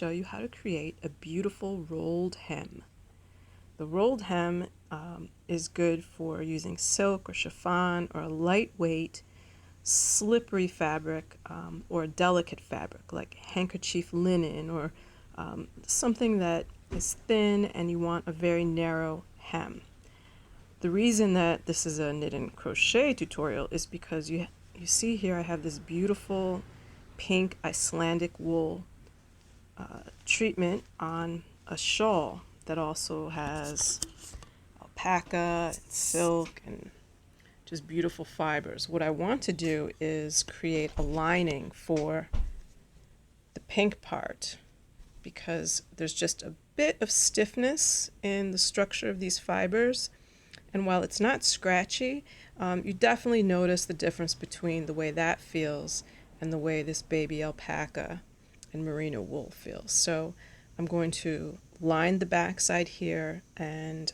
show you how to create a beautiful rolled hem. The rolled hem is good for using silk or chiffon or a lightweight, slippery fabric or a delicate fabric like handkerchief linen or something that is thin and you want a very narrow hem. The reason that this is a knit and crochet tutorial is because you see here I have this beautiful pink Icelandic wool treatment on a shawl that also has alpaca and silk and just beautiful fibers. What I want to do is create a lining for the pink part because there's just a bit of stiffness in the structure of these fibers, and while it's not scratchy, you definitely notice the difference between the way that feels and the way this baby alpaca and merino wool feels. So I'm going to line the back side here and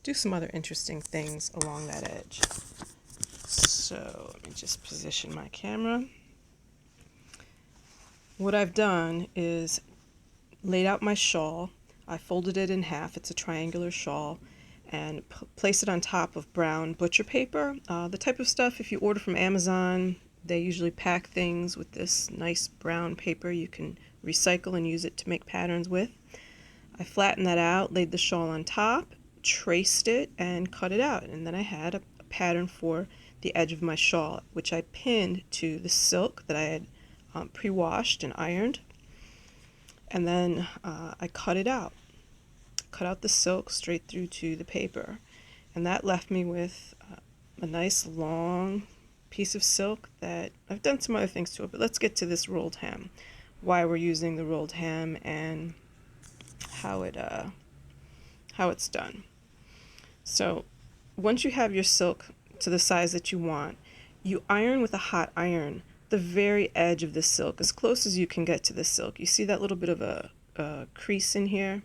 do some other interesting things along that edge. So let me just position my camera. What I've done is laid out my shawl. I folded it in half. It's a triangular shawl, and place it on top of brown butcher paper. The type of stuff, if you order from Amazon, they usually pack things with this nice brown paper you can recycle and use it to make patterns with. I flattened that out, laid the shawl on top, traced it, and cut it out. And then I had a pattern for the edge of my shawl, which I pinned to the silk that I had pre-washed and ironed. And then I cut it out. Cut out the silk straight through to the paper. And that left me with a nice long piece of silk that I've done some other things to it, but let's get to this rolled hem, why we're using the rolled hem and how it's done. So once you have your silk to the size that you want, you iron with a hot iron the very edge of the silk as close as you can get to the silk. You see that little bit of a crease in here?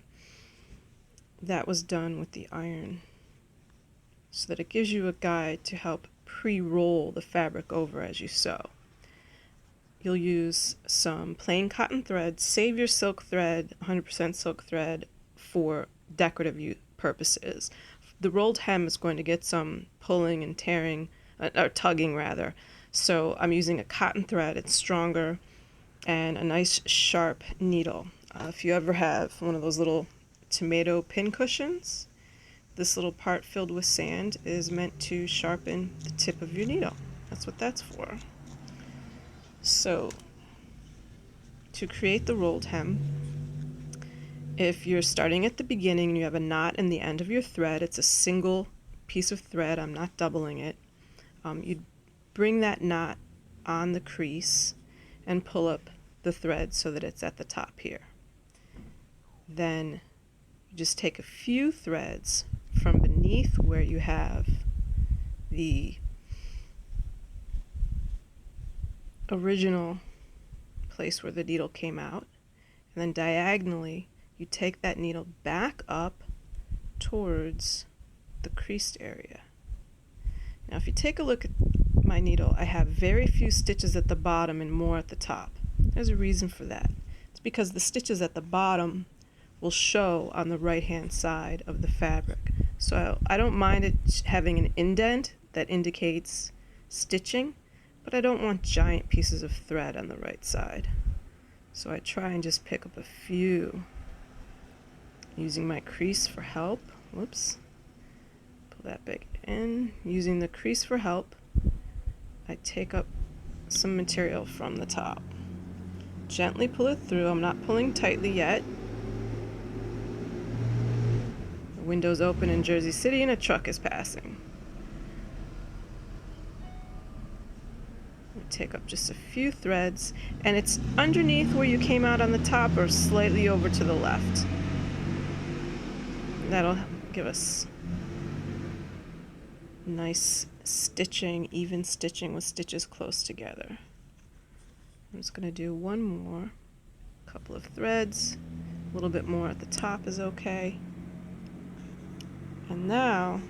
That was done with the iron so that it gives you a guide to help pre-roll the fabric over as you sew. You'll use some plain cotton thread. Save your silk thread, 100% silk thread, for decorative purposes. The rolled hem is going to get some pulling and tearing, or tugging rather. So I'm using a cotton thread. It's stronger, and a nice sharp needle. If you ever have one of those little tomato pin cushions, this little part filled with sand is meant to sharpen the tip of your needle. That's what that's for. So, to create the rolled hem, if you're starting at the beginning and you have a knot in the end of your thread, it's a single piece of thread, I'm not doubling it, you'd bring that knot on the crease and pull up the thread so that it's at the top here. Then you just take a few threads from beneath where you have the original place where the needle came out, and then diagonally you take that needle back up towards the creased area. Now if you take a look at my needle, I have very few stitches at the bottom and more at the top. There's a reason for that. It's because the stitches at the bottom will show on the right hand side of the fabric. So I don't mind it having an indent that indicates stitching, but I don't want giant pieces of thread on the right side. So I try and just pick up a few using my crease for help. Whoops. Pull that back in. Using the crease for help, I take up some material from the top. Gently pull it through. I'm not pulling tightly yet. Windows open in Jersey City and a truck is passing. Take up just a few threads, and it's underneath where you came out on the top or slightly over to the left. That'll give us nice stitching, even stitching with stitches close together. I'm just going to do one more, couple of threads, a little bit more at the top is okay. And now,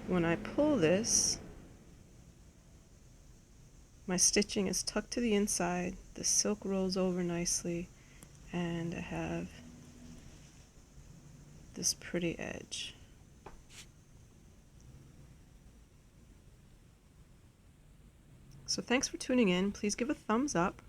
when I pull this, my stitching is tucked to the inside, the silk rolls over nicely, and I have this pretty edge. So thanks for tuning in. Please give a thumbs up.